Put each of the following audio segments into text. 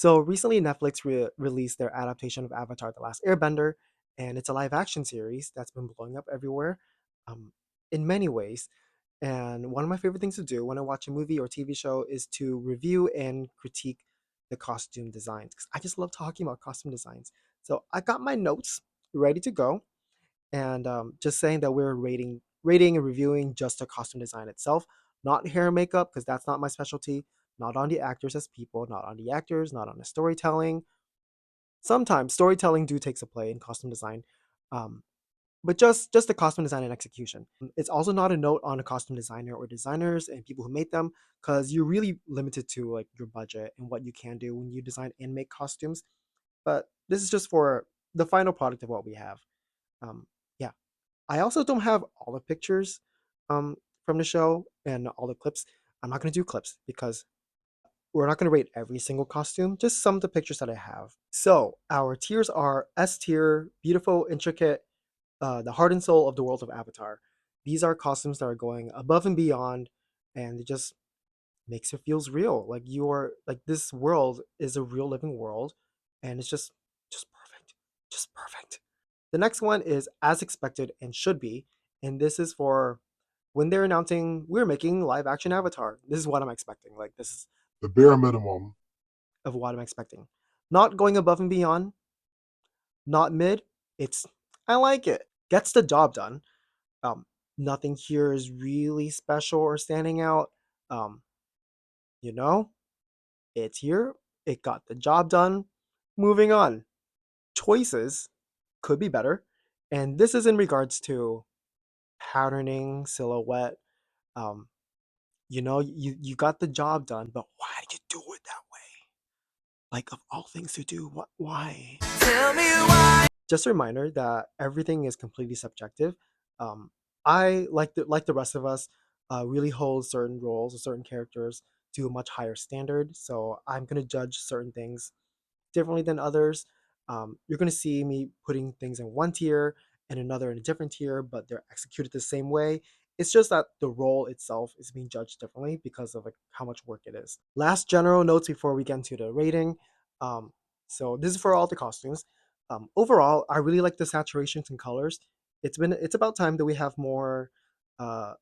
So recently, Netflix released their adaptation of Avatar: The Last Airbender, and it's a live action series that's been blowing up everywhere, um, in many ways. And one of my favorite things to do when I watch a movie or TV show is to review and critique the costume designs, because I just love talking about costume designs. So I got my notes ready to go, and just saying that we're rating and reviewing just the costume design itself, not hair and makeup, because that's not my specialty. Not on the actors as people, not on the actors, not on the storytelling. Sometimes storytelling do takes a play in costume design, um, but just the costume design and execution. It's also not a note on a costume designer or designers and people who made them, because you're really limited to like your budget and what you can do when you design and make costumes. But this is just for the final product of what we have. Yeah, I also don't have all the pictures from the show and all the clips. I'm not going to do clips because we're not going to rate every single costume, just some of the pictures that I have. So our tiers are S tier, beautiful, intricate, the heart and soul of the world of Avatar. These are costumes that are going above and beyond, and it just makes it feels real. Like you're like this world is a real living world, and it's just perfect, just perfect. The next one is as expected and should be, and this is for when they're announcing we're making live action Avatar. This is what I'm expecting. Like this is The bare minimum. of what I'm expecting. Not going above and beyond, not mid. It's I like it. Gets the job done. Um, Nothing here is really special or standing out. Um, you know, it's here. It got the job done. Moving on. Choices could be better, and this is in regards to patterning, silhouette. Um, you got the job done, but why did you do it that way? Like of all things to do, what? Why? Tell me why. Just a reminder that everything is completely subjective. Um, I like the rest of us, really hold certain roles or certain characters to a much higher standard. So I'm gonna judge certain things differently than others. You're going to see me putting things in one tier and another in a different tier, but they're executed the same way. It's just that the role itself is being judged differently because of like how much work it is. Last general notes before we get into the rating. Um, so this is for all the costumes. Overall, I really like the saturations and colors. It's about time that we have more uh,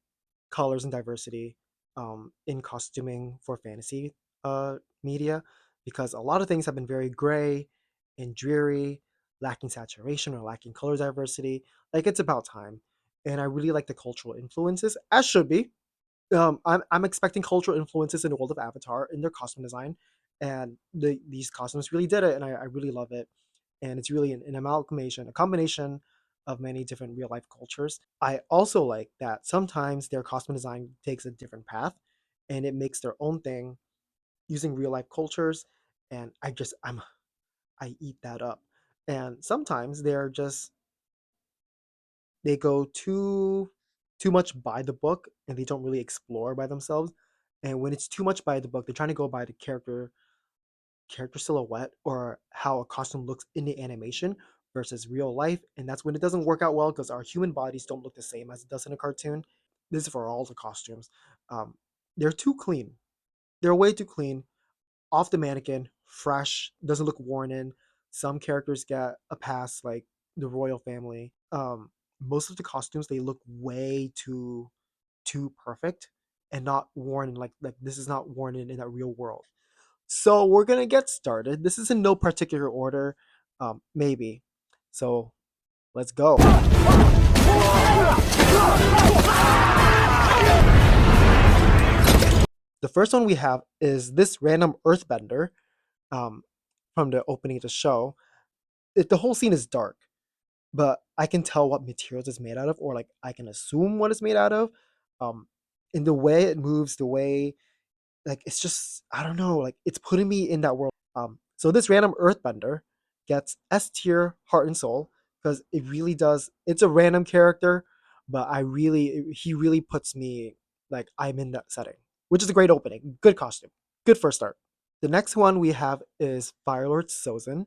colors and diversity in costuming for fantasy media, because a lot of things have been very gray and dreary, lacking saturation or lacking color diversity. Like it's about time. And I really like the cultural influences, as should be. I'm expecting cultural influences in the world of Avatar in their costume design, and these costumes really did it, and I really love it. And it's really an amalgamation, a combination of many different real life cultures. I also like that sometimes their costume design takes a different path, and it makes their own thing using real life cultures, and I eat that up. And sometimes they go too much by the book and they don't really explore by themselves. And when it's too much by the book, they're trying to go by the character silhouette or how a costume looks in the animation versus real life, and that's when it doesn't work out well because our human bodies don't look the same as it does in a cartoon. This is for all the costumes. um, they're too clean. They're way too clean, off the mannequin, fresh, doesn't look worn in. Some characters get a pass, like the royal family. Most of the costumes, they look way too perfect and not worn in, like this is not worn in a real world. So we're gonna get started. This is in no particular order, maybe. So let's go. The first one we have is this random earthbender, um, from the opening of the show. The whole scene is dark, but I can tell what materials it's made out of, or like I can assume what it's made out of. Um, in the way it moves, the way like it's just I don't know, like it's putting me in that world. So this random earthbender gets S tier heart and soul because it really does. It's a random character, but he really puts me like I'm in that setting, which is a great opening. Good costume, good first start. The next one we have is Firelord Sozin,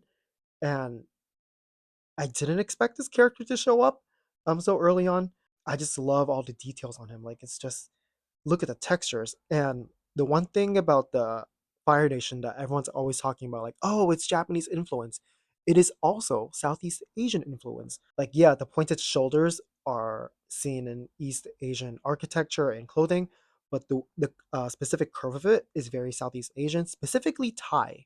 and I didn't expect this character to show up so early on. I just love all the details on him. Like it's just look at the textures. And the one thing about the Fire Nation that everyone's always talking about, like, oh, it's Japanese influence. It is also Southeast Asian influence. Like, yeah, the pointed shoulders are seen in East Asian architecture and clothing, but the specific curve of it is very Southeast Asian, specifically Thai.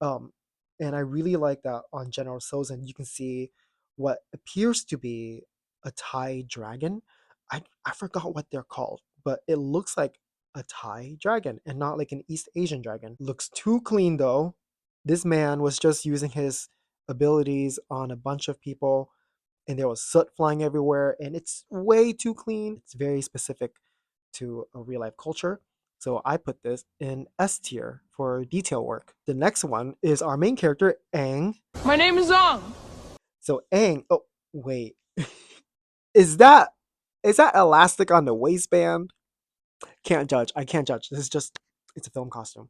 Um, and I really like that on General Sozen, you can see what appears to be a Thai dragon. I forgot what they're called, but it looks like a Thai dragon and not like an East Asian dragon. Looks too clean though. This man was just using his abilities on a bunch of people, and there was soot flying everywhere, and it's way too clean. It's very specific to a real life culture. So I put this in S tier for detail work. The next one is our main character, Aang. My name is Zong. So Aang, oh wait, is that elastic on the waistband? Can't judge. I can't judge. This is just it's a film costume.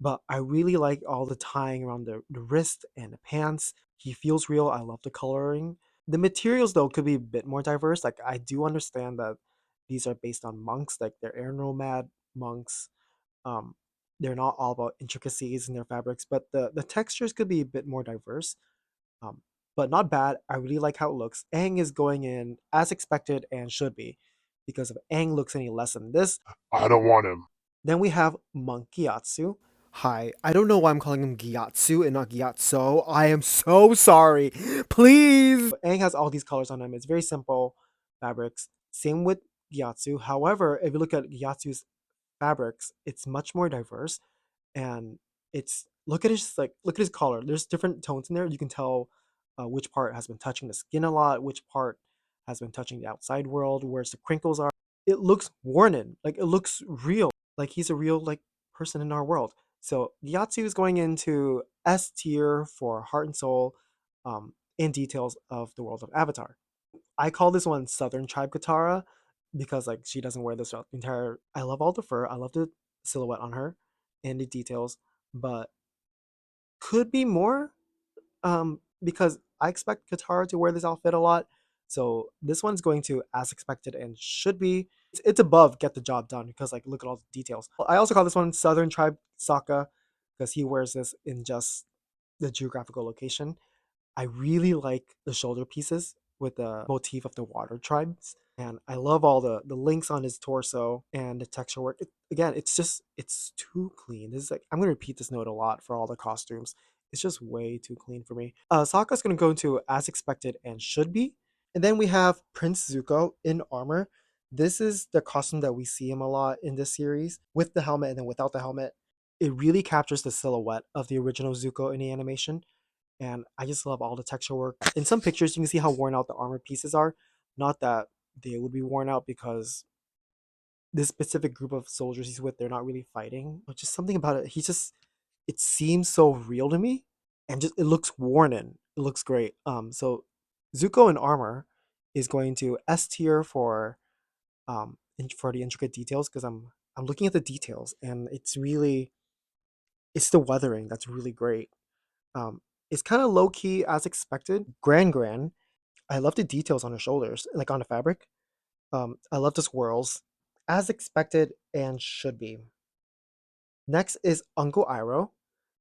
But I really like all the tying around the wrist and the pants. He feels real. I love the coloring. The materials though could be a bit more diverse. Like I do understand that these are based on monks, like they're air nomad monks. Um, they're not all about intricacies in their fabrics, but the textures could be a bit more diverse. Um, but not bad. I really like how it looks. Aang is going in as expected and should be, because if Aang looks any less than this, I don't want him. then we have Monk Gyatso. Hi, I don't know why I'm calling him Gyatso and not Gyatso. I am so sorry. Please. Aang has all these colors on him. It's very simple fabrics. Same with Gyatso. However, if you look at Gyatso's fabrics, it's much more diverse, and it's look at his collar. There's different tones in there. You can tell which part has been touching the skin a lot, which part has been touching the outside world, where's the crinkles are. It looks worn in, like it looks real, like he's a real like person in our world. So Gyatso is going into S tier for heart and soul, in details of the world of Avatar. I call this one Southern Tribe Katara because like she doesn't wear this throughout the entire. I love all the fur. I love the silhouette on her and the details, but could be more. Because I expect Katara to wear this outfit a lot. So this one's going to as expected and should be. It's above get the job done because like look at all the details. I also call this one Southern Tribe Sokka because he wears this in just the geographical location. I really like the shoulder pieces with the motif of the water tribes. And I love all the links on his torso and the texture work. Again, it's too clean. This is like I'm gonna repeat this note a lot for all the costumes. It's just way too clean for me. Sokka's gonna go into as expected and should be. And then we have Prince Zuko in armor. This is the costume that we see him a lot in this series with the helmet and then without the helmet. It really captures the silhouette of the original Zuko in the animation, and I just love all the texture work. In some pictures, you can see how worn out the armor pieces are. Not that they would be worn out because this specific group of soldiers he's with, they're not really fighting. But just something about it, it seems so real to me, and just it looks worn in. It looks great. So Zuko in armor is going to S tier for for the intricate details because I'm looking at the details and it's the weathering that's really great. Um, it's kind of low key as expected. Gran. I love the details on her shoulders, like on the fabric. I love the swirls, as expected and should be. Next is Uncle Iroh.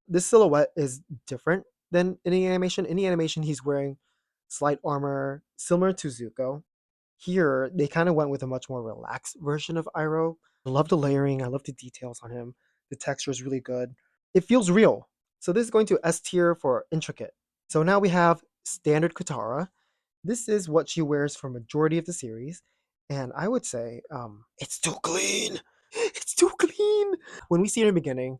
This silhouette is different than in the animation. In the animation, he's wearing slight armor similar to Zuko. Here, they kind of went with a much more relaxed version of Iroh. I love the layering. I love the details on him. The texture is really good. It feels real. So this is going to S tier for intricate. So now we have standard Katara. This is what she wears for majority of the series, and I would say it's too clean. It's too clean. When we see it in the beginning,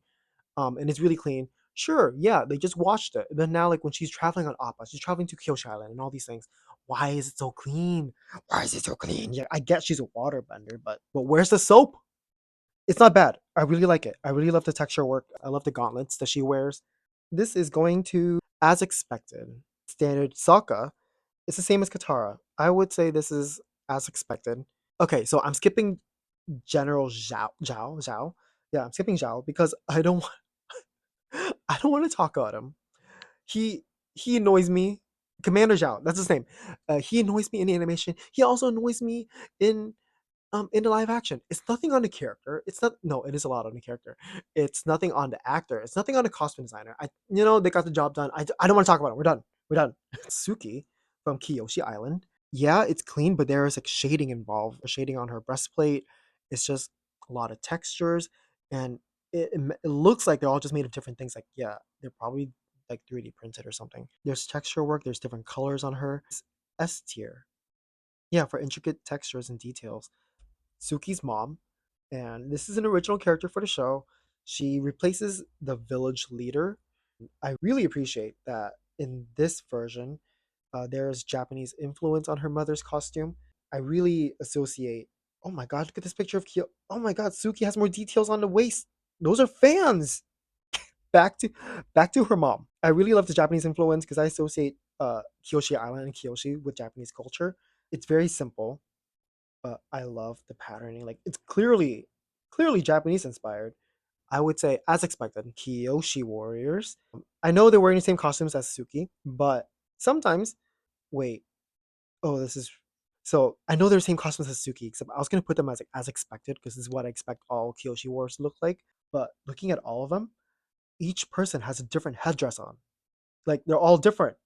and it's really clean. Sure, yeah, they just watched it. But now, like when she's traveling on Appa, she's traveling to Kyoshi Island and all these things. Why is it so clean? Why is it so clean? Yeah, I get she's a waterbender, but where's the soap? It's not bad. I really like it. I really love the texture work. I love the gauntlets that she wears. This is going to, as expected, standard Sokka. It's the same as Katara. I would say this is as expected. Okay, so I'm skipping General Zhao. Yeah, I'm skipping Zhao because I don't want to talk about him. He he annoys me. Commander Zhao, that's his name. He annoys me in the animation. He also annoys me in In the live action, it's nothing on the character. It's not no, it is a lot on the character. It's nothing on the actor. It's nothing on the costume designer. They got the job done. I don't want to talk about it. We're done. We're done. Suki from Kiyoshi Island. Yeah, it's clean, but there is like shading involved. Shading on her breastplate. It's just a lot of textures, and it looks like they're all just made of different things. Like yeah, they're probably like 3D printed or something. There's texture work. There's different colors on her. It's S tier. Yeah, for intricate textures and details. Suki's mom, and this is an original character for the show. She replaces the village leader. I really appreciate that in this version, there's Japanese influence on her mother's costume. I really associate. Oh my god, look at this picture of Kyo. Oh my god, Suki has more details on the waist. Those are fans. Back to back to her mom. I really love the Japanese influence because I associate Kyoshi Island and Kyoshi with Japanese culture. It's very simple, but I love the patterning. Like it's clearly Japanese inspired. I would say, as expected, Kyoshi warriors. I know they're wearing the same costumes as Suki, but sometimes, wait, oh, this is so. I know they're the same costumes as Suki, except I was gonna put them as like, as expected because this is what I expect all Kyoshi warriors to look like. But looking at all of them, each person has a different headdress on. Like they're all different.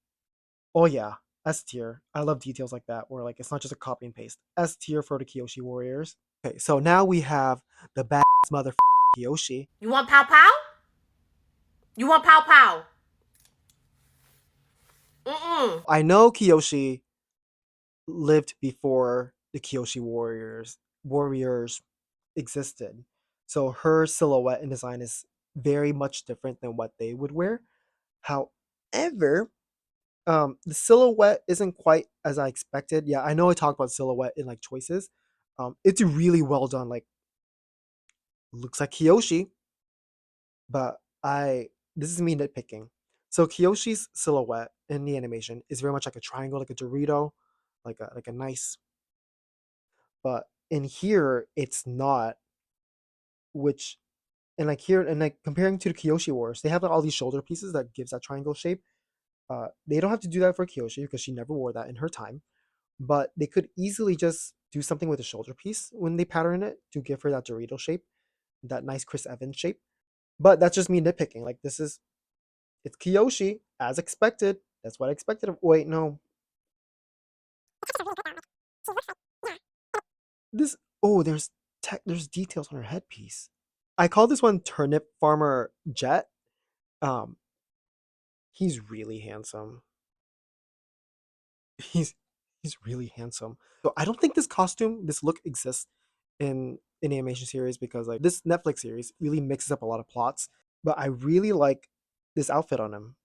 Oh yeah, S tier. I love details like that, where like it's not just a copy and paste. S tier for the Kyoshi warriors. Okay, so now we have the badass mother Kyoshi. You want pow pow? You want pow pow? Mm-mm. I know Kyoshi lived before the Kyoshi warriors existed. So her silhouette and design is very much different than what they would wear. However, the silhouette isn't quite as I expected. Yeah, I know I talked about silhouette in like choices. It's really well done. Like looks like Kyoshi, but I this is me nitpicking. So Kyoshi's silhouette in the animation is very much like a triangle, like a Dorito, like a nice. But in here, it's not. Which and like here and like comparing to the Kyoshi Wars, they have like, all these shoulder pieces that gives that triangle shape. They don't have to do that for Kyoshi because she never wore that in her time. But they could easily just do something with the shoulder piece when they pattern it to give her that Dorito shape, that nice Chris Evans shape. But that's just me nitpicking. Like it's Kyoshi as expected. That's what I expected. Wait, no, this. Oh, there's details on her headpiece. I call this one Turnip Farmer Jet. Um, he's really handsome. He's he's really handsome. So I don't think this look exists in an animation series because like this Netflix series really mixes up a lot of plots. But I really like this outfit on him.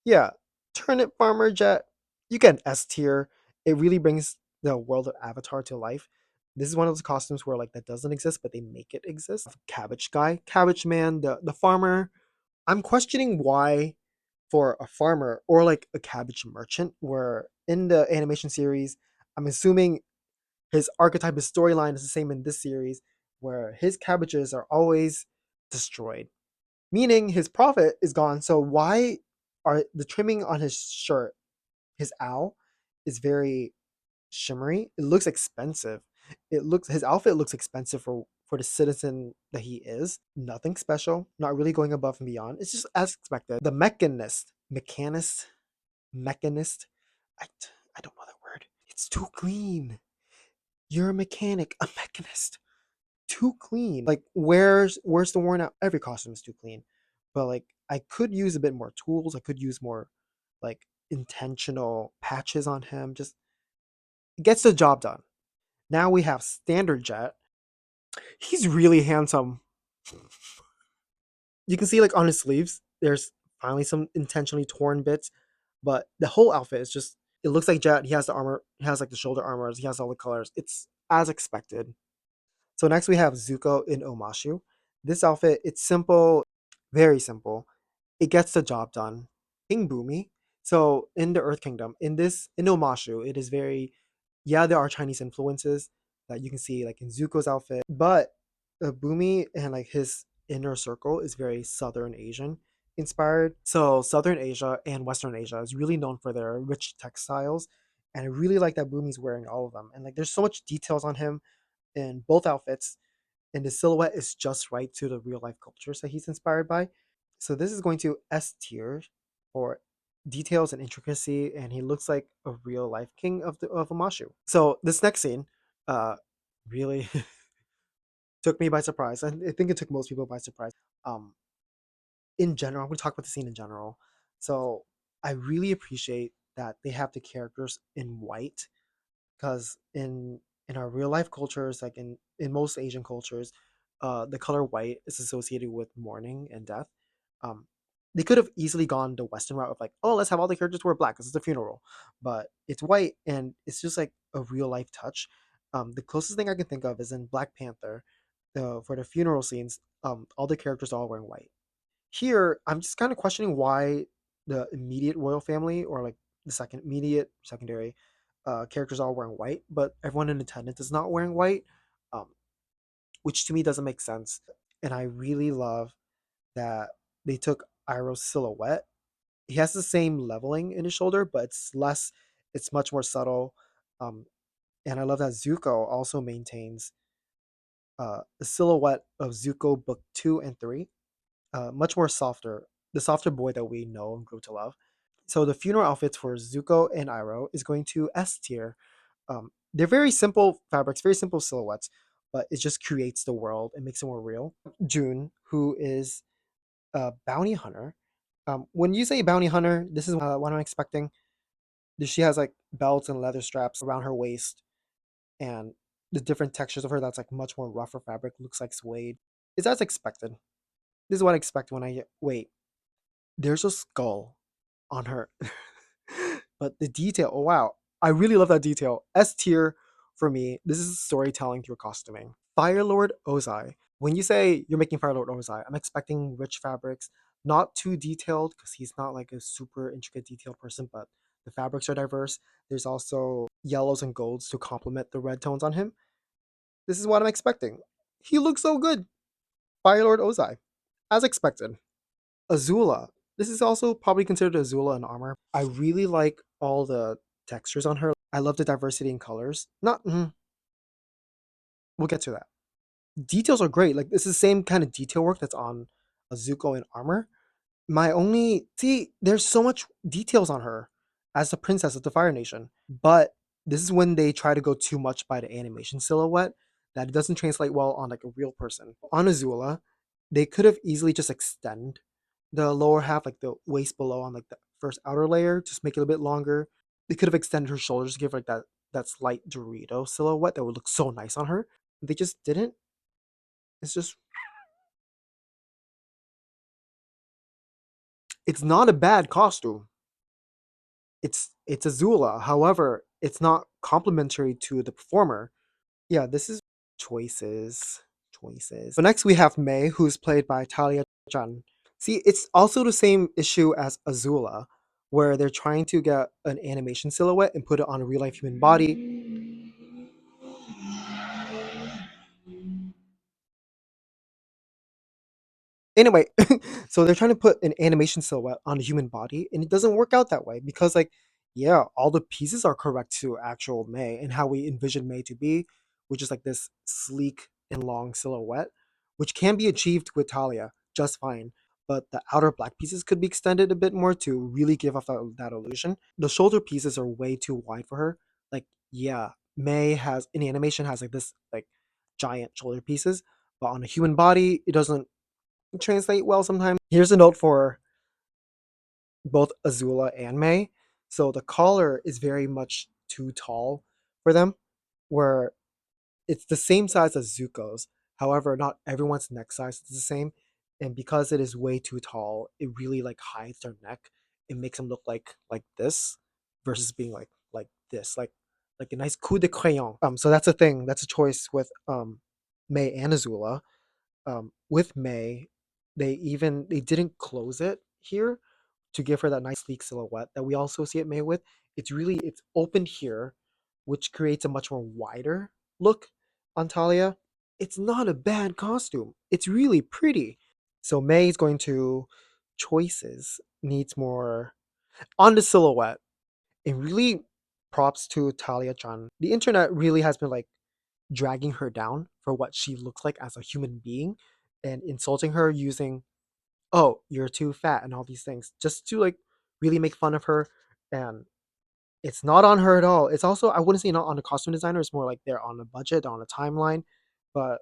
Yeah, Turnip Farmer Jet. You get an S tier. It really brings the world of Avatar to life. This is one of those costumes where like that doesn't exist, but they make it exist. Cabbage guy, Cabbage Man, the farmer. I'm questioning why for a farmer or like a cabbage merchant, where in the animation series, I'm assuming his archetype, his storyline is the same in this series, where his cabbages are always destroyed, meaning his profit is gone. So why are the trimming on his shirt, his owl, is very shimmery? It looks expensive. His outfit looks expensive for the citizen that he is. Nothing special, not really going above and beyond. It's just as expected. The mechanist. I, I don't know that word. It's too clean. You're a mechanic, a mechanist. Too clean. Like where's the worn out? Every costume is too clean, but like I could use a bit more tools. I could use more like intentional patches on him. Just gets the job done. Now we have Standard Jet. He's really handsome. You can see like on his sleeves, there's finally some intentionally torn bits, but the whole outfit is just. It looks like Jet. He has the armor. He has like the shoulder armors. He has all the colors. It's as expected. So next we have Zuko in Omashu. This outfit, it's simple, very simple. It gets the job done. King Boomy. So in the Earth Kingdom, in Omashu, it is very, yeah, there are Chinese influences that you can see like in Zuko's outfit, but Boomy and like his inner circle is very Southern Asian inspired. So Southern Asia and Western Asia is really known for their rich textiles, and I really like that Boomy's wearing all of them. And like there's so much details on him in both outfits, and the silhouette is just right to the real life cultures that he's inspired by. So this is going to S tier for details and intricacy, and he looks like a real life king of Amashu. So this next scene, really took me by surprise. And I think it took most people by surprise. Um, in general, I'm going to talk about the scene in general. So I really appreciate that they have the characters in white because in our real life cultures, like in most Asian cultures, the color white is associated with mourning and death. Um, they could have easily gone the Western route of like, oh, let's have all the characters wear black because it's a funeral, but it's white and it's just like a real life touch. The closest thing I can think of is in Black Panther, for the funeral scenes, all the characters are all wearing white. Here, I'm just kind of questioning why the immediate royal family or like the second immediate secondary characters are all wearing white, but everyone in attendance is not wearing white, um, which to me doesn't make sense. And I really love that they took Iroh's silhouette. He has the same leveling in his shoulder, but it's less, it's much more subtle. Um, and I love that Zuko also maintains the silhouette of Zuko book 2 and 3, much more softer, the softer boy that we know and grew to love. So the funeral outfits for Zuko and Iroh is going to S tier. They're very simple fabrics, very simple silhouettes, but it just creates the world and makes it more real. June, who is a bounty hunter. When you say bounty hunter, this is what I'm expecting. She has like belts and leather straps around her waist, and the different textures of her that's like much more rougher fabric looks like suede. Is as expected. This is what I expect when I get. Wait, there's a skull on her. But the detail, oh wow, I really love that detail. S tier for me. This is storytelling through costuming. Fire Lord Ozai. When you say you're making Fire Lord Ozai, I'm expecting rich fabrics, not too detailed because he's not like a super intricate detailed person, but the fabrics are diverse. There's also yellows and golds to complement the red tones on him. This is what I'm expecting. He looks so good. Fire Lord Ozai, as expected. Azula. This is also probably considered Azula in armor. I really like all the textures on her. I love the diversity in colors. Not, we'll get to that. Details are great. Like this is the same kind of detail work that's on Azuko in armor. My only see, there's so much details on her as the princess of the Fire Nation, but this is when they try to go too much by the animation silhouette that it doesn't translate well on like a real person. On Azula, they could have easily just extend the lower half, like the waist below on like the first outer layer, just make it a bit longer. They could have extended her shoulders to give like that slight Dorito silhouette that would look so nice on her. They just didn't. It's just it's not a bad costume. It's Azula. However, it's not complementary to the performer. Yeah, this is choices. Choices. So next we have Mei, who's played by Talia Chan. See, it's also the same issue as Azula, where they're trying to get an animation silhouette and put it on a real life human body. Anyway, so they're trying to put an animation silhouette on a human body, and it doesn't work out that way because, like, yeah, all the pieces are correct to actual May and how we envision May to be, which is like this sleek and long silhouette, which can be achieved with Talia just fine. But the outer black pieces could be extended a bit more to really give off that illusion. The shoulder pieces are way too wide for her. Like, yeah, May has in animation has like this like giant shoulder pieces, but on a human body, it doesn't translate well sometimes. Here's a note for both Azula and May. So the collar is very much too tall for them, where it's the same size as Zuko's. However, not everyone's neck size is the same, and because it is way too tall, it really like hides their neck. It makes them look like this versus being like this, like a nice coup de crayon. So that's a thing. That's a choice with May and Azula. With May, they didn't close it here to give her that nice sleek silhouette that we all associate May with. It's open here, which creates a much more wider look on Talia. It's not a bad costume. It's really pretty. So May is going to choices needs more on the silhouette. It really props to Talia Chan. The internet really has been like dragging her down for what she looks like as a human being and insulting her using, "Oh, you're too fat," and all these things just to like really make fun of her. And it's not on her at all. It's also, I wouldn't say not on the costume designer, it's more like they're on a budget, on a timeline. But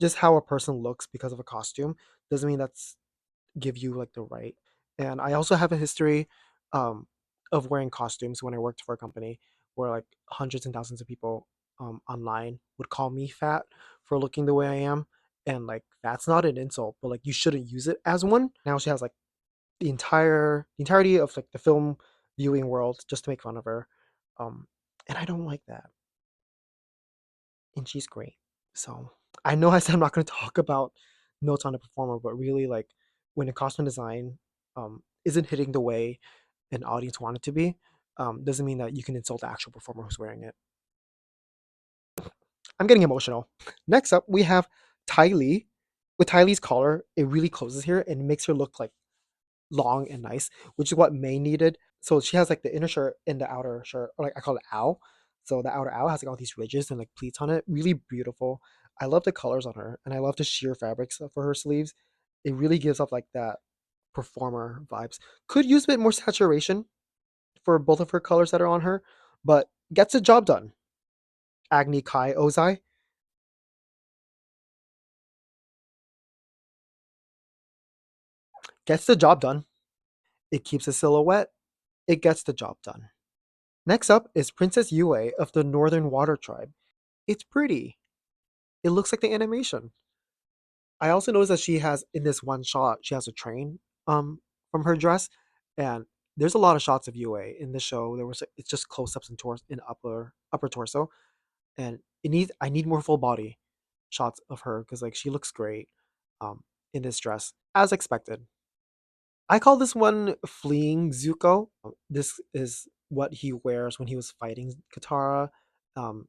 just how a person looks because of a costume doesn't mean that's give you like the right. And I also have a history um, of wearing costumes when I worked for a company where like hundreds and thousands of people online would call me fat for looking the way I am. And like that's not an insult, but like you shouldn't use it as one. Now she has like the entirety of like the film viewing world just to make fun of her. Um, and I don't like that. And she's great. So I know I said I'm not going to talk about notes on the performer, but really like when a costume design isn't hitting the way an audience want it to be, doesn't mean that you can insult the actual performer who's wearing it. I'm getting emotional. Next up, we have Ty Lee. With Ty Lee's collar, it really closes here and makes her look like long and nice, which is what May needed. So she has like the inner shirt and the outer shirt, or like I call it owl. So the outer owl has like all these ridges and like pleats on it. Really beautiful. I love the colors on her, and I love the sheer fabrics for her sleeves. It really gives off like that performer vibes. Could use a bit more saturation for both of her colors that are on her, but gets the job done. Agni Kai Ozai gets the job done. It keeps a silhouette. It gets the job done. Next up is Princess Yue of the Northern Water Tribe. It's pretty. It looks like the animation. I also noticed that she has in this one shot, she has a train from her dress, and there's a lot of shots of Yue in the show. It's just close-ups and in upper torso, and it needs I need more full body shots of her because like she looks great in this dress as expected. I call this one fleeing Zuko. This is what he wears when he was fighting Katara, um,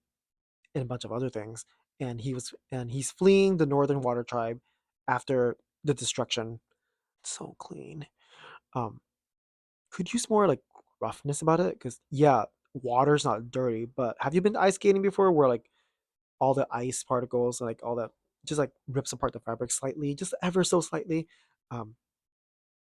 and a bunch of other things. And he's fleeing the Northern Water Tribe after the destruction. So clean. Um, could use more like roughness about it because yeah, water's not dirty. But have you been ice skating before, where like all the ice particles, like all that, just like rips apart the fabric slightly, just ever so slightly. Um,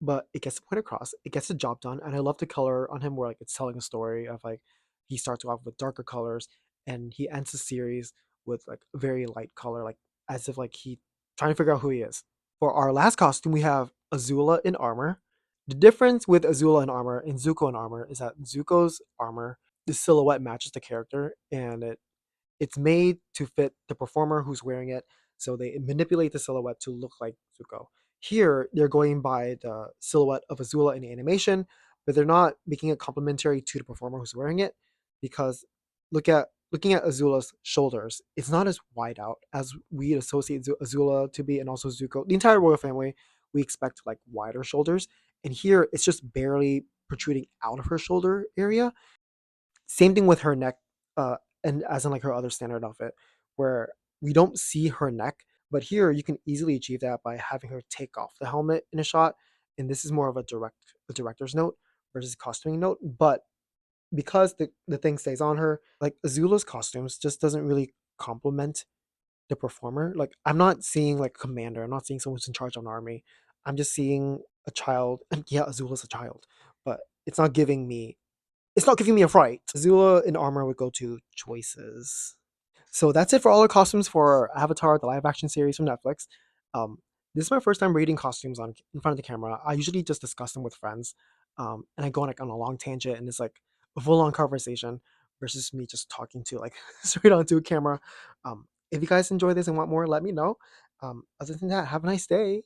but it gets the point across. It gets the job done, and I love the color on him where like it's telling a story of like he starts off with darker colors and he ends the series with like a very light color, like as if like he trying to figure out who he is. For our last costume, we have Azula in armor. The difference with Azula in armor and Zuko in armor is that Zuko's armor, the silhouette matches the character, and it's made to fit the performer who's wearing it, so they manipulate the silhouette to look like Zuko. Here, they're going by the silhouette of Azula in the animation, but they're not making it complementary to the performer who's wearing it, because looking at Azula's shoulders, it's not as wide out as we associate Azula to be, and also Zuko. The entire royal family, we expect like wider shoulders, and here it's just barely protruding out of her shoulder area. Same thing with her neck, and as in like her other standard outfit, where we don't see her neck, but here you can easily achieve that by having her take off the helmet in a shot. And this is more of a director's note versus a costuming note. But because the thing stays on her, like Azula's costumes just doesn't really complement the performer. Like I'm not seeing like commander, I'm not seeing someone who's in charge of an army. I'm just seeing a child, and yeah, Azula's a child, but it's not giving me a fright. Azula in armor would go to choices. So that's it for all the costumes for Avatar, the live action series from Netflix. Um, this is my first time reading costumes on in front of the camera. I usually just discuss them with friends, and I go like on a long tangent, and it's like a full on conversation versus me just talking to like straight onto a camera. If you guys enjoy this and want more, let me know. Other than that, have a nice day.